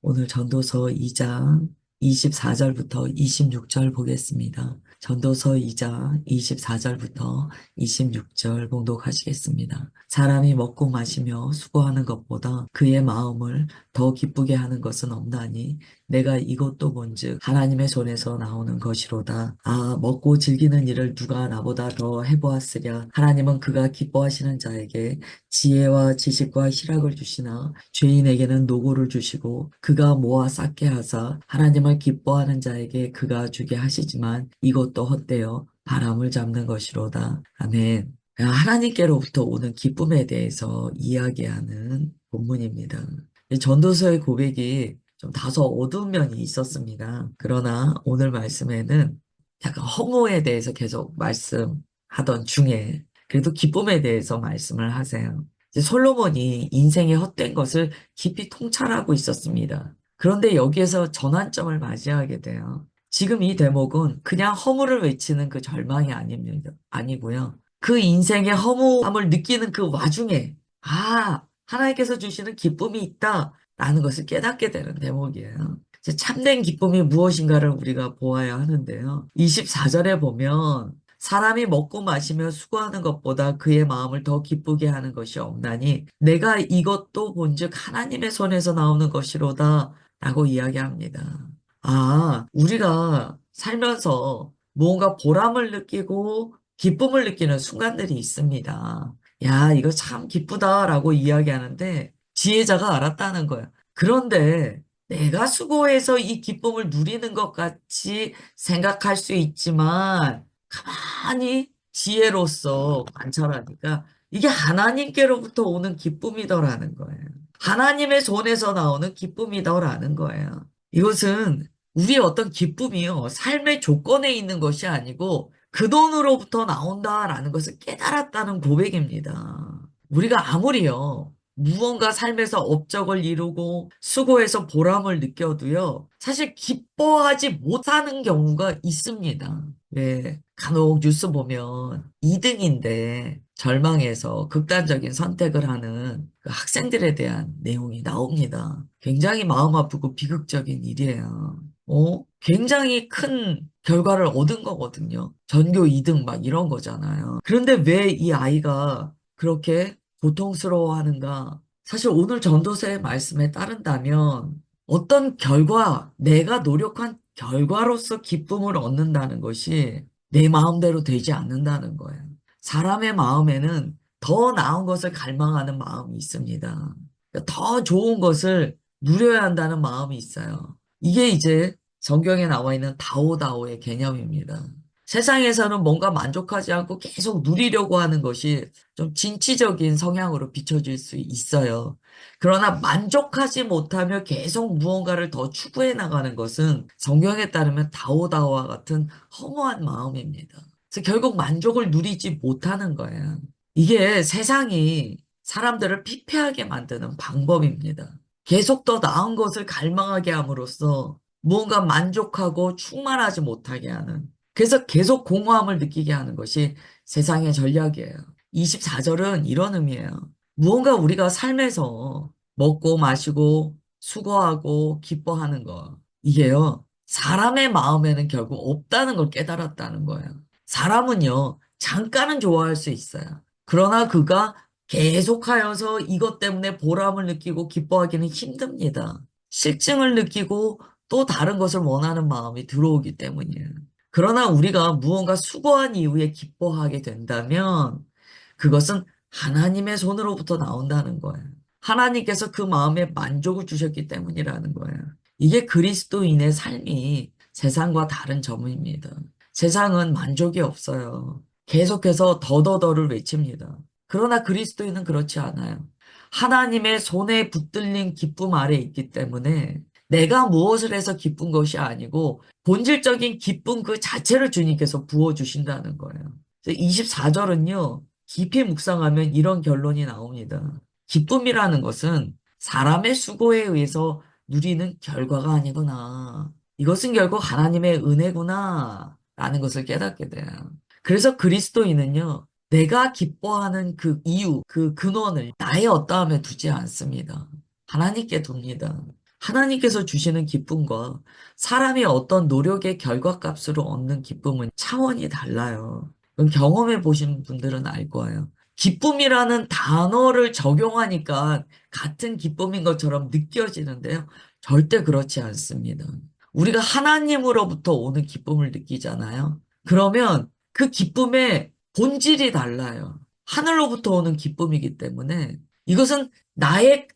오늘 전도서 2장 24절부터 26절 보겠습니다. 전도서 2장 24절부터 26절 봉독하시겠습니다. 사람이 먹고 마시며 수고하는 것보다 그의 마음을 더 기쁘게 하는 것은 없나니 내가 이것도 본즉 하나님의 손에서 나오는 것이로다. 아, 먹고 즐기는 일을 누가 나보다 더 해보았으랴. 하나님은 그가 기뻐하시는 자에게 지혜와 지식과 희락을 주시나 죄인에게는 노고를 주시고 그가 모아 쌓게 하사 하나님을 기뻐하는 자에게 그가 주게 하시지만 이것도 헛되어 바람을 잡는 것이로다. 아멘. 하나님께로부터 오는 기쁨에 대해서 이야기하는 본문입니다. 이 전도서의 고백이 좀 다소 어두운 면이 있었습니다. 그러나 오늘 말씀에는 약간 허무에 대해서 계속 말씀하던 중에 그래도 기쁨에 대해서 말씀을 하세요. 이제 솔로몬이 인생의 헛된 것을 깊이 통찰하고 있었습니다. 그런데 여기에서 전환점을 맞이하게 돼요. 지금 이 대목은 그냥 허무를 외치는 그 절망이 아닙니다. 아니고요. 그 인생의 허무함을 느끼는 그 와중에, 아, 하나님께서 주시는 기쁨이 있다라는 것을 깨닫게 되는 대목이에요. 이제 참된 기쁨이 무엇인가를 우리가 보아야 하는데요. 24절에 보면 사람이 먹고 마시며 수고하는 것보다 그의 마음을 더 기쁘게 하는 것이 없나니 내가 이것도 본즉 하나님의 손에서 나오는 것이로다 라고 이야기합니다. 아, 우리가 살면서 무언가 보람을 느끼고 기쁨을 느끼는 순간들이 있습니다. 야, 이거 참 기쁘다라고 이야기하는데 지혜자가 알았다는 거야. 그런데 내가 수고해서 이 기쁨을 누리는 것 같이 생각할 수 있지만 가만히 지혜로서 관찰하니까 이게 하나님께로부터 오는 기쁨이더라는 거예요. 하나님의 손에서 나오는 기쁨이더라는 거예요. 이것은 우리의 어떤 기쁨이요. 삶의 조건에 있는 것이 아니고 그 돈으로부터 나온다라는 것을 깨달았다는 고백입니다. 우리가 아무리요. 무언가 삶에서 업적을 이루고 수고해서 보람을 느껴도요. 사실 기뻐하지 못하는 경우가 있습니다. 네, 간혹 뉴스 보면 2등인데 절망해서 극단적인 선택을 하는 그 학생들에 대한 내용이 나옵니다. 굉장히 마음 아프고 비극적인 일이에요. 굉장히 큰 결과를 얻은 거거든요. 전교 2등 막 이런 거잖아요. 그런데 왜 이 아이가 그렇게 고통스러워하는가? 사실 오늘 전도서의 말씀에 따른다면 어떤 결과, 내가 노력한 결과로서 기쁨을 얻는다는 것이 내 마음대로 되지 않는다는 거예요. 사람의 마음에는 더 나은 것을 갈망하는 마음이 있습니다. 더 좋은 것을 누려야 한다는 마음이 있어요. 이게 이제 성경에 나와 있는 다오다오의 개념입니다. 세상에서는 뭔가 만족하지 않고 계속 누리려고 하는 것이 좀 진취적인 성향으로 비춰질 수 있어요. 그러나 만족하지 못하며 계속 무언가를 더 추구해 나가는 것은 성경에 따르면 다오다오와 같은 허무한 마음입니다. 그래서 결국 만족을 누리지 못하는 거예요. 이게 세상이 사람들을 피폐하게 만드는 방법입니다. 계속 더 나은 것을 갈망하게 함으로써 무언가 만족하고 충만하지 못하게 하는, 그래서 계속 공허함을 느끼게 하는 것이 세상의 전략이에요. 24절은 이런 의미예요. 무언가 우리가 삶에서 먹고 마시고 수고하고 기뻐하는 거, 이게요, 사람의 마음에는 결국 없다는 걸 깨달았다는 거예요. 사람은요, 잠깐은 좋아할 수 있어요. 그러나 그가 계속하여서 이것 때문에 보람을 느끼고 기뻐하기는 힘듭니다. 실증을 느끼고 또 다른 것을 원하는 마음이 들어오기 때문이에요. 그러나 우리가 무언가 수고한 이후에 기뻐하게 된다면 그것은 하나님의 손으로부터 나온다는 거예요. 하나님께서 그 마음에 만족을 주셨기 때문이라는 거예요. 이게 그리스도인의 삶이 세상과 다른 점입니다. 세상은 만족이 없어요. 계속해서 더더더를 외칩니다. 그러나 그리스도인은 그렇지 않아요. 하나님의 손에 붙들린 기쁨 아래 있기 때문에 내가 무엇을 해서 기쁜 것이 아니고 본질적인 기쁨 그 자체를 주님께서 부어주신다는 거예요. 24절은요, 깊이 묵상하면 이런 결론이 나옵니다. 기쁨이라는 것은 사람의 수고에 의해서 누리는 결과가 아니구나. 이것은 결국 하나님의 은혜구나. 라는 것을 깨닫게 돼요. 그래서 그리스도인은요, 내가 기뻐하는 그 이유, 그 근원을 나의 어떠함에 두지 않습니다. 하나님께 둡니다. 하나님께서 주시는 기쁨과 사람이 어떤 노력의 결과값으로 얻는 기쁨은 차원이 달라요. 그건 경험해 보신 분들은 알 거예요. 기쁨이라는 단어를 적용하니까 같은 기쁨인 것처럼 느껴지는데요. 절대 그렇지 않습니다. 우리가 하나님으로부터 오는 기쁨을 느끼잖아요. 그러면 그 기쁨의 본질이 달라요. 하늘로부터 오는 기쁨이기 때문에 이것은 내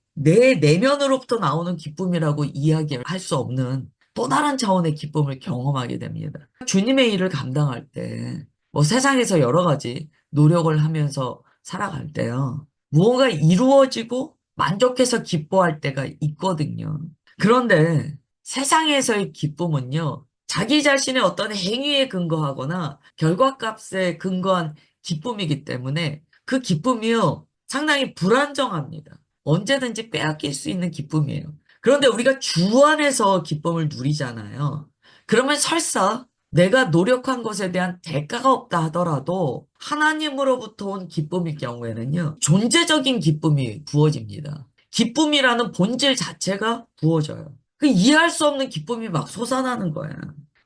내면으로부터 나오는 기쁨이라고 이야기할 수 없는 또 다른 차원의 기쁨을 경험하게 됩니다. 주님의 일을 감당할 때, 뭐 세상에서 여러 가지 노력을 하면서 살아갈 때요. 무언가 이루어지고 만족해서 기뻐할 때가 있거든요. 그런데 세상에서의 기쁨은요, 자기 자신의 어떤 행위에 근거하거나 결과값에 근거한 기쁨이기 때문에 그 기쁨이요, 상당히 불안정합니다. 언제든지 빼앗길 수 있는 기쁨이에요. 그런데 우리가 주 안에서 기쁨을 누리잖아요. 그러면 설사 내가 노력한 것에 대한 대가가 없다 하더라도 하나님으로부터 온 기쁨일 경우에는요, 존재적인 기쁨이 부어집니다. 기쁨이라는 본질 자체가 부어져요. 그 이해할 수 없는 기쁨이 막 솟아나는 거예요.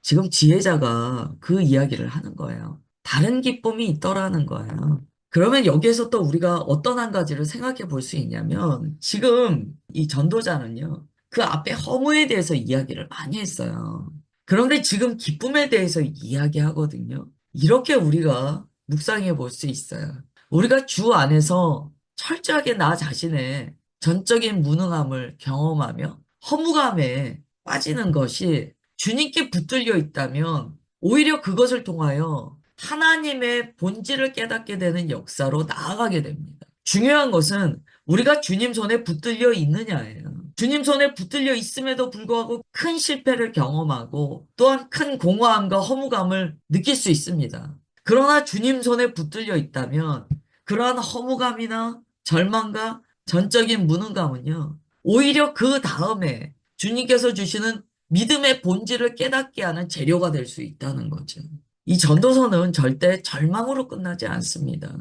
지금 지혜자가 그 이야기를 하는 거예요. 다른 기쁨이 있더라는 거예요. 그러면 여기에서 또 우리가 어떤 한 가지를 생각해 볼 수 있냐면 지금 이 전도자는요. 그 앞에 허무에 대해서 이야기를 많이 했어요. 그런데 지금 기쁨에 대해서 이야기하거든요. 이렇게 우리가 묵상해 볼 수 있어요. 우리가 주 안에서 철저하게 나 자신의 전적인 무능함을 경험하며 허무감에 빠지는 것이 주님께 붙들려 있다면 오히려 그것을 통하여 하나님의 본질을 깨닫게 되는 역사로 나아가게 됩니다. 중요한 것은 우리가 주님 손에 붙들려 있느냐예요. 주님 손에 붙들려 있음에도 불구하고 큰 실패를 경험하고 또한 큰 공허함과 허무감을 느낄 수 있습니다. 그러나 주님 손에 붙들려 있다면 그러한 허무감이나 절망과 전적인 무능감은요, 오히려 그 다음에 주님께서 주시는 믿음의 본질을 깨닫게 하는 재료가 될 수 있다는 거죠. 이 전도서는 절대 절망으로 끝나지 않습니다.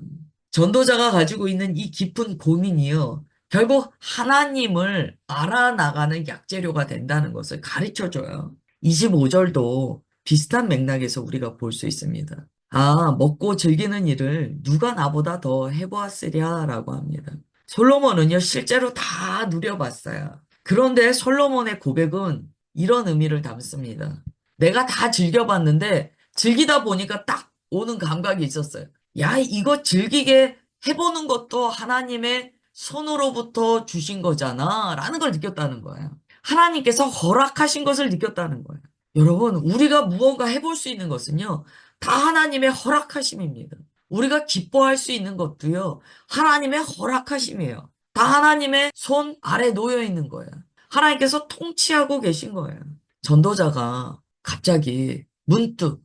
전도자가 가지고 있는 이 깊은 고민이요. 결국 하나님을 알아나가는 약재료가 된다는 것을 가르쳐 줘요. 25절도 비슷한 맥락에서 우리가 볼 수 있습니다. 아, 먹고 즐기는 일을 누가 나보다 더 해보았으랴라고 합니다. 솔로몬은요, 실제로 다 누려봤어요. 그런데 솔로몬의 고백은 이런 의미를 담습니다. 내가 다 즐겨봤는데 즐기다 보니까 딱 오는 감각이 있었어요. 야, 이거 즐기게 해보는 것도 하나님의 손으로부터 주신 거잖아. 라는 걸 느꼈다는 거예요. 하나님께서 허락하신 것을 느꼈다는 거예요. 여러분, 우리가 무언가 해볼 수 있는 것은요, 다 하나님의 허락하심입니다. 우리가 기뻐할 수 있는 것도요, 하나님의 허락하심이에요. 다 하나님의 손 아래 놓여 있는 거예요. 하나님께서 통치하고 계신 거예요. 전도자가 갑자기 문득,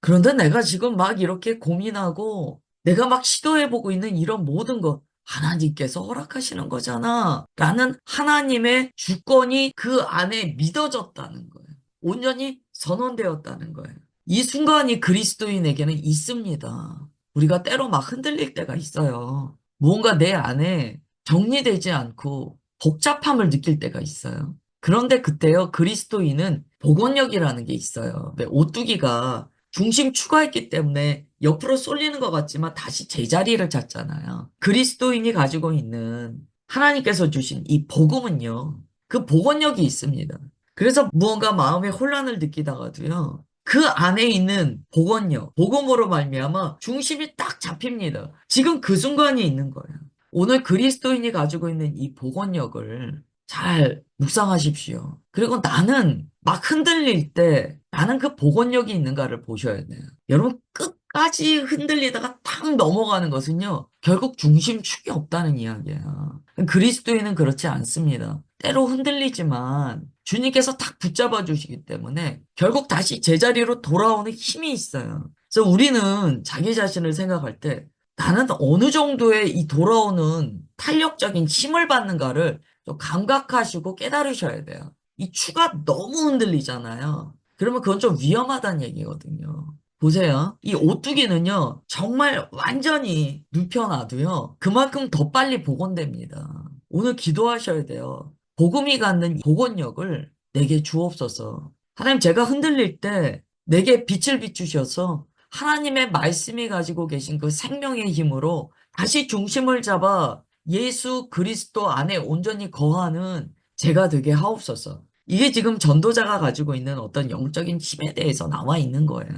그런데 내가 지금 막 이렇게 고민하고 내가 막 시도해보고 있는 이런 모든 것 하나님께서 허락하시는 거잖아. 라는 하나님의 주권이 그 안에 믿어졌다는 거예요. 온전히 선언되었다는 거예요. 이 순간이 그리스도인에게는 있습니다. 우리가 때로 막 흔들릴 때가 있어요. 무언가 내 안에 정리되지 않고 복잡함을 느낄 때가 있어요. 그런데 그때요, 그리스도인은 복원력이라는 게 있어요. 왜 오뚜기가 중심 추가했기 때문에 옆으로 쏠리는 것 같지만 다시 제자리를 찾잖아요. 그리스도인이 가지고 있는 하나님께서 주신 이 복음은요, 그 복원력이 있습니다. 그래서 무언가 마음의 혼란을 느끼다가도요, 그 안에 있는 복원력, 복음으로 말미암아 중심이 딱 잡힙니다. 지금 그 순간이 있는 거예요. 오늘 그리스도인이 가지고 있는 이 복원력을 잘 묵상하십시오. 그리고 나는 막 흔들릴 때 나는 그 복원력이 있는가를 보셔야 돼요. 여러분 끝까지 흔들리다가 탁 넘어가는 것은요. 결국 중심축이 없다는 이야기예요. 그리스도인은 그렇지 않습니다. 때로 흔들리지만 주님께서 탁 붙잡아 주시기 때문에 결국 다시 제자리로 돌아오는 힘이 있어요. 그래서 우리는 자기 자신을 생각할 때 나는 어느 정도의 이 돌아오는 탄력적인 힘을 받는가를 좀 감각하시고 깨달으셔야 돼요. 이 추가 너무 흔들리잖아요. 그러면 그건 좀 위험하다는 얘기거든요. 보세요. 이 오뚜기는요, 정말 완전히 눕혀놔도요, 그만큼 더 빨리 복원됩니다. 오늘 기도하셔야 돼요. 복음이 갖는 복원력을 내게 주옵소서. 하나님, 제가 흔들릴 때 내게 빛을 비추셔서 하나님의 말씀이 가지고 계신 그 생명의 힘으로 다시 중심을 잡아 예수 그리스도 안에 온전히 거하는 제가 되게 하옵소서. 이게 지금 전도자가 가지고 있는 어떤 영적인 힘에 대해서 나와 있는 거예요.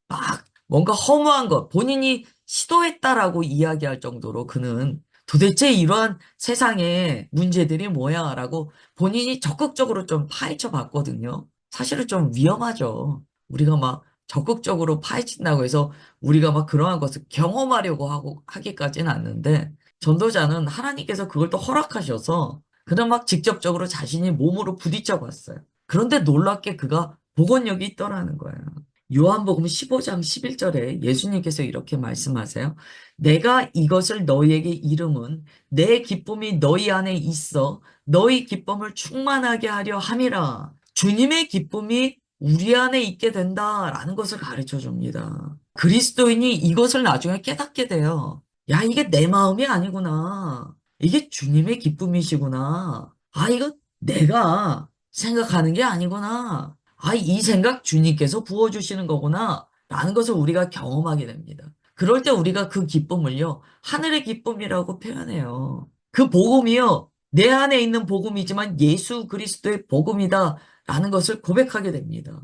막 뭔가 허무한 것, 본인이 시도했다라고 이야기할 정도로 그는 도대체 이러한 세상의 문제들이 뭐야? 라고 본인이 적극적으로 좀 파헤쳐 봤거든요. 사실은 좀 위험하죠. 우리가 막 적극적으로 파헤친다고 해서 우리가 막 그러한 것을 경험하려고 하고 하기까지는 않는데 전도자는 하나님께서 그걸 또 허락하셔서 그냥 막 직접적으로 자신이 몸으로 부딪혀 봤어요. 그런데 놀랍게 그가 복원력이 있더라는 거예요. 요한복음 15장 11절에 예수님께서 이렇게 말씀하세요. 내가 이것을 너희에게 이름은 내 기쁨이 너희 안에 있어 너희 기쁨을 충만하게 하려 함이라. 주님의 기쁨이 우리 안에 있게 된다라는 것을 가르쳐 줍니다. 그리스도인이 이것을 나중에 깨닫게 돼요. 야, 이게 내 마음이 아니구나. 이게 주님의 기쁨이시구나. 아, 이거 내가 생각하는 게 아니구나. 아, 이 생각 주님께서 부어주시는 거구나. 라는 것을 우리가 경험하게 됩니다. 그럴 때 우리가 그 기쁨을요, 하늘의 기쁨이라고 표현해요. 그 복음이요, 내 안에 있는 복음이지만 예수 그리스도의 복음이다. 라는 것을 고백하게 됩니다.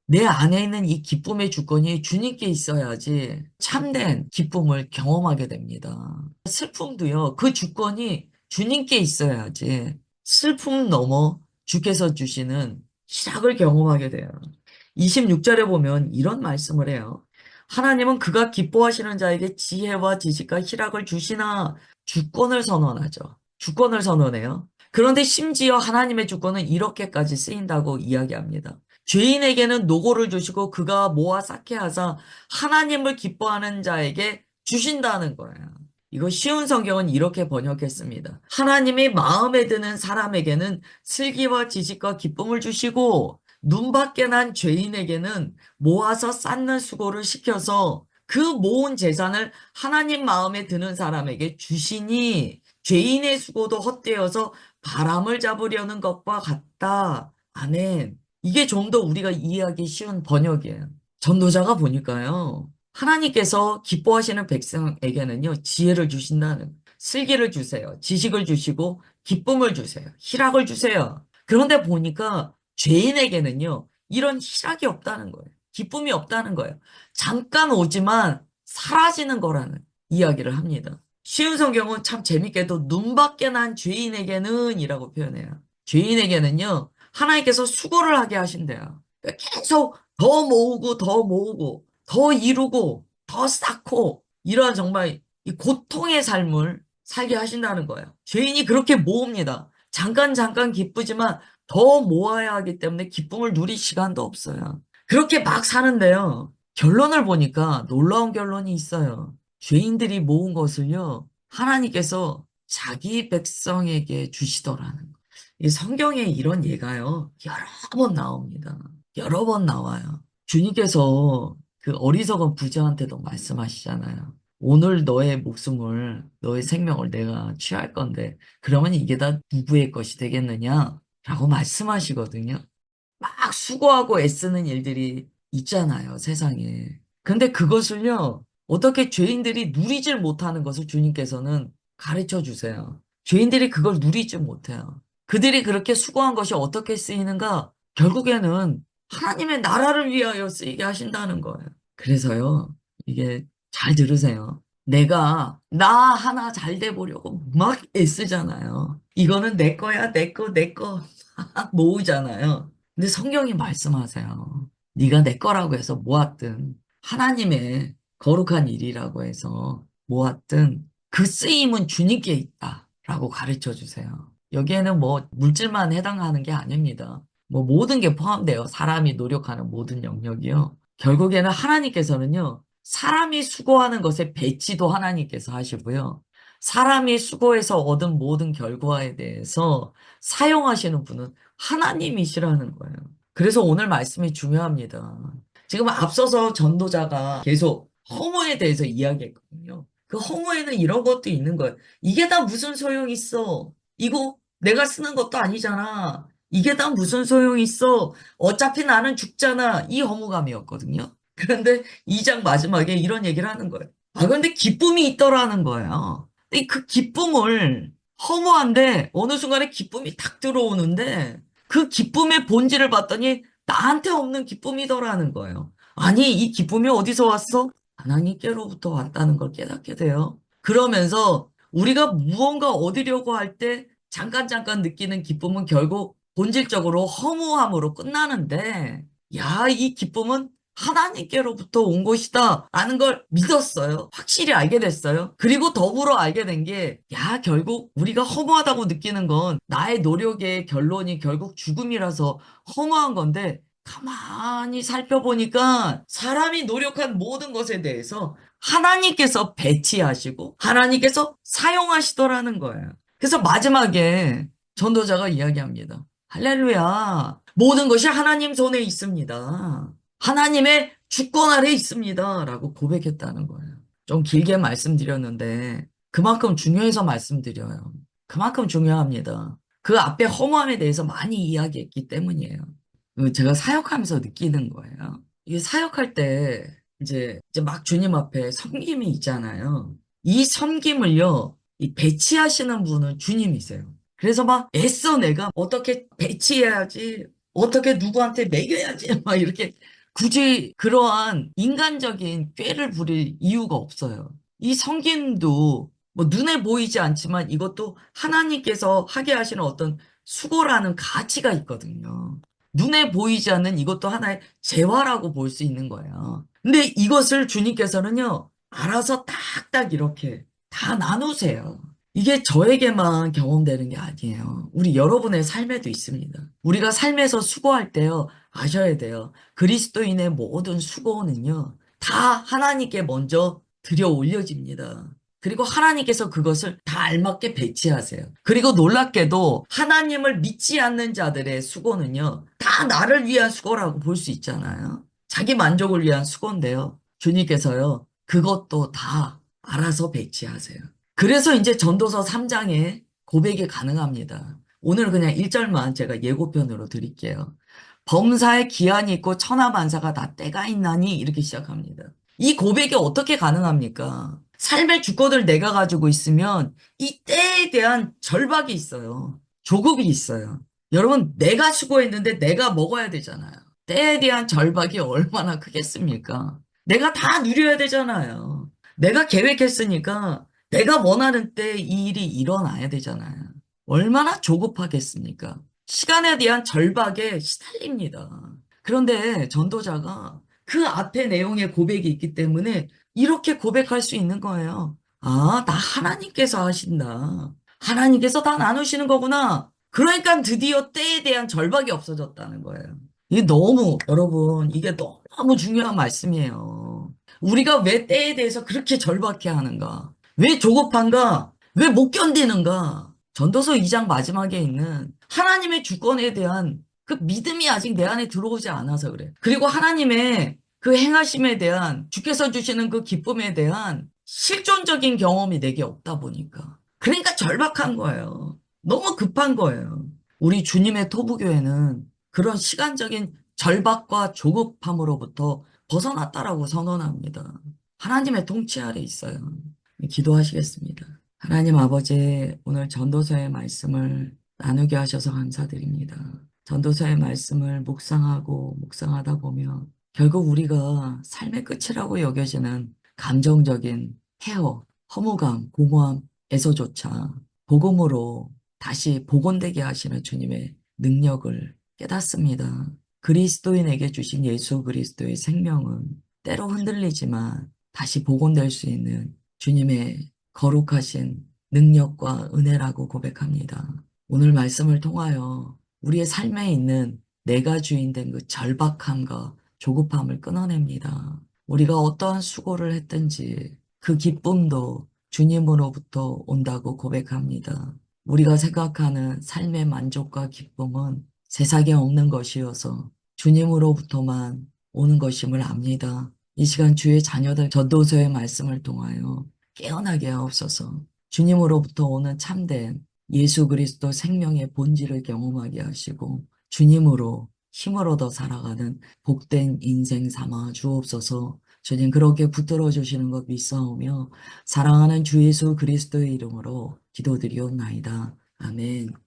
내 안에 있는 이 기쁨의 주권이 주님께 있어야지 참된 기쁨을 경험하게 됩니다. 슬픔도요, 그 주권이 주님께 있어야지 슬픔 넘어 주께서 주시는 희락을 경험하게 돼요. 26절에 보면 이런 말씀을 해요. 하나님은 그가 기뻐하시는 자에게 지혜와 지식과 희락을 주시나 주권을 선언하죠. 주권을 선언해요. 그런데 심지어 하나님의 주권은 이렇게까지 쓰인다고 이야기합니다. 죄인에게는 노고를 주시고 그가 모아 쌓게 하사 하나님을 기뻐하는 자에게 주신다는 거예요. 이거 쉬운 성경은 이렇게 번역했습니다. 하나님이 마음에 드는 사람에게는 슬기와 지식과 기쁨을 주시고 눈밖에 난 죄인에게는 모아서 쌓는 수고를 시켜서 그 모은 재산을 하나님 마음에 드는 사람에게 주시니 죄인의 수고도 헛되어서 바람을 잡으려는 것과 같다. 아멘. 이게 좀 더 우리가 이해하기 쉬운 번역이에요. 전도자가 보니까요. 하나님께서 기뻐하시는 백성에게는요, 지혜를 주신다는, 슬기를 주세요. 지식을 주시고, 기쁨을 주세요. 희락을 주세요. 그런데 보니까 죄인에게는요, 이런 희락이 없다는 거예요. 기쁨이 없다는 거예요. 잠깐 오지만 사라지는 거라는 이야기를 합니다. 쉬운 성경은 참 재밌게도 눈밖에 난 죄인에게는 이라고 표현해요. 죄인에게는요, 하나님께서 수고를 하게 하신대요. 그러니까 계속 더 모으고 더 모으고 더 이루고 더 쌓고 이러한 정말 이 고통의 삶을 살게 하신다는 거예요. 죄인이 그렇게 모읍니다. 잠깐 잠깐 기쁘지만 더 모아야 하기 때문에 기쁨을 누릴 시간도 없어요. 그렇게 막 사는데요. 결론을 보니까 놀라운 결론이 있어요. 죄인들이 모은 것을요. 하나님께서 자기 백성에게 주시더라는 거예요. 이 성경에 이런 예가요. 여러 번 나옵니다. 여러 번 나와요. 주님께서 그 어리석은 부자한테도 말씀하시잖아요. 오늘 너의 목숨을, 너의 생명을 내가 취할 건데, 그러면 이게 다 누구의 것이 되겠느냐? 라고 말씀하시거든요. 막 수고하고 애쓰는 일들이 있잖아요, 세상에. 근데 그것을요, 어떻게 죄인들이 누리질 못하는 것을 주님께서는 가르쳐 주세요. 죄인들이 그걸 누리지 못해요. 그들이 그렇게 수고한 것이 어떻게 쓰이는가? 결국에는 하나님의 나라를 위하여 쓰이게 하신다는 거예요. 그래서요, 이게 잘 들으세요. 내가 나 하나 잘 돼 보려고 막 애쓰잖아요. 이거는 내 거야, 내 거. 모으잖아요. 근데 성경이 말씀하세요. 네가 내 거라고 해서 모았든 하나님의 거룩한 일이라고 해서 모았든 그 쓰임은 주님께 있다라고 가르쳐 주세요. 여기에는 뭐 물질만 해당하는 게 아닙니다. 뭐 모든 게 포함돼요. 사람이 노력하는 모든 영역이요. 결국에는 하나님께서는요. 사람이 수고하는 것의 배치도 하나님께서 하시고요. 사람이 수고해서 얻은 모든 결과에 대해서 사용하시는 분은 하나님이시라는 거예요. 그래서 오늘 말씀이 중요합니다. 지금 앞서서 전도자가 계속 허무에 대해서 이야기했거든요. 그 허무에는 이런 것도 있는 거예요. 이게 다 무슨 소용 있어? 이거 내가 쓰는 것도 아니잖아. 이게 다 무슨 소용이 있어? 어차피 나는 죽잖아. 이 허무감이었거든요. 그런데 2장 마지막에 이런 얘기를 하는 거예요. 아, 근데 기쁨이 있더라는 거예요. 근데 그 기쁨을 허무한데 어느 순간에 기쁨이 탁 들어오는데 그 기쁨의 본질을 봤더니 나한테 없는 기쁨이더라는 거예요. 아니, 이 기쁨이 어디서 왔어? 하나님께로부터 왔다는 걸 깨닫게 돼요. 그러면서 우리가 무언가 얻으려고 할 때 잠깐 느끼는 기쁨은 결국 본질적으로 허무함으로 끝나는데, 야, 이 기쁨은 하나님께로부터 온 것이다 라는 걸 믿었어요. 확실히 알게 됐어요. 그리고 더불어 알게 된 게, 야, 결국 우리가 허무하다고 느끼는 건 나의 노력의 결론이 결국 죽음이라서 허무한 건데, 가만히 살펴보니까 사람이 노력한 모든 것에 대해서 하나님께서 배치하시고 하나님께서 사용하시더라는 거예요. 그래서 마지막에 전도자가 이야기합니다. 할렐루야. 모든 것이 하나님 손에 있습니다. 하나님의 주권 아래 있습니다. 라고 고백했다는 거예요. 좀 길게 말씀드렸는데 그만큼 중요해서 말씀드려요. 그만큼 중요합니다. 그 앞에 허무함에 대해서 많이 이야기했기 때문이에요. 제가 사역하면서 느끼는 거예요. 이게 사역할 때 이제 막 주님 앞에 섬김이 있잖아요. 이 섬김을요, 이 배치하시는 분은 주님이세요. 그래서 막 애써 내가 어떻게 배치해야지, 어떻게 누구한테 먹여야지, 막 이렇게 굳이 그러한 인간적인 꾀를 부릴 이유가 없어요. 이 섬김도 뭐 눈에 보이지 않지만 이것도 하나님께서 하게 하시는 어떤 수고라는 가치가 있거든요. 눈에 보이지 않는 이것도 하나의 재화라고 볼 수 있는 거예요. 근데 이것을 주님께서는요, 알아서 딱딱 이렇게 다 나누세요. 이게 저에게만 경험되는 게 아니에요. 우리 여러분의 삶에도 있습니다. 우리가 삶에서 수고할 때요, 아셔야 돼요. 그리스도인의 모든 수고는요, 다 하나님께 먼저 들여 올려집니다. 그리고 하나님께서 그것을 다 알맞게 배치하세요. 그리고 놀랍게도 하나님을 믿지 않는 자들의 수고는요, 다 나를 위한 수고라고 볼 수 있잖아요. 자기 만족을 위한 수고인데요. 주님께서요, 그것도 다 알아서 배치하세요. 그래서 이제 전도서 3장에 고백이 가능합니다. 오늘 그냥 1절만 제가 예고편으로 드릴게요. 범사에 기한이 있고 천하만사가 다 때가 있나니 이렇게 시작합니다. 이 고백이 어떻게 가능합니까? 삶의 주권을 내가 가지고 있으면 이 때에 대한 절박이 있어요. 조급이 있어요. 여러분, 내가 수고했는데 내가 먹어야 되잖아요. 때에 대한 절박이 얼마나 크겠습니까? 내가 다 누려야 되잖아요. 내가 계획했으니까 내가 원하는 때 이 일이 일어나야 되잖아요. 얼마나 조급하겠습니까? 시간에 대한 절박에 시달립니다. 그런데 전도자가 그 앞에 내용의 고백이 있기 때문에 이렇게 고백할 수 있는 거예요. 아, 나 하나님께서 하신다. 하나님께서 다 나누시는 거구나. 그러니까 드디어 때에 대한 절박이 없어졌다는 거예요. 이게 너무, 여러분, 이게 너무 중요한 말씀이에요. 우리가 왜 때에 대해서 그렇게 절박해 하는가? 왜 조급한가? 왜 못 견디는가? 전도서 2장 마지막에 있는 하나님의 주권에 대한 그 믿음이 아직 내 안에 들어오지 않아서 그래. 그리고 하나님의 그 행하심에 대한 주께서 주시는 그 기쁨에 대한 실존적인 경험이 내게 없다 보니까. 그러니까 절박한 거예요. 너무 급한 거예요. 우리 주님의 토부교회는 그런 시간적인 절박과 조급함으로부터 벗어났다라고 선언합니다. 하나님의 통치 아래 있어요. 기도하시겠습니다. 하나님 아버지, 오늘 전도서의 말씀을 나누게 하셔서 감사드립니다. 전도서의 말씀을 묵상하고 묵상하다 보면 결국 우리가 삶의 끝이라고 여겨지는 감정적인 해어, 허무감, 공허함에서조차 복음으로 다시 복원되게 하시는 주님의 능력을 깨닫습니다. 그리스도인에게 주신 예수 그리스도의 생명은 때로 흔들리지만 다시 복원될 수 있는 주님의 거룩하신 능력과 은혜라고 고백합니다. 오늘 말씀을 통하여 우리의 삶에 있는 내가 주인 된 그 절박함과 조급함을 끊어냅니다. 우리가 어떠한 수고를 했든지 그 기쁨도 주님으로부터 온다고 고백합니다. 우리가 생각하는 삶의 만족과 기쁨은 세상에 없는 것이어서 주님으로부터만 오는 것임을 압니다. 이 시간 주의 자녀들 전도서의 말씀을 통하여 깨어나게 하옵소서. 주님으로부터 오는 참된 예수 그리스도 생명의 본질을 경험하게 하시고 주님으로 힘을 얻어 살아가는 복된 인생 삼아 주옵소서. 주님 그렇게 붙들어 주시는 것 믿사오며 사랑하는 주 예수 그리스도의 이름으로 기도드리옵나이다. 아멘.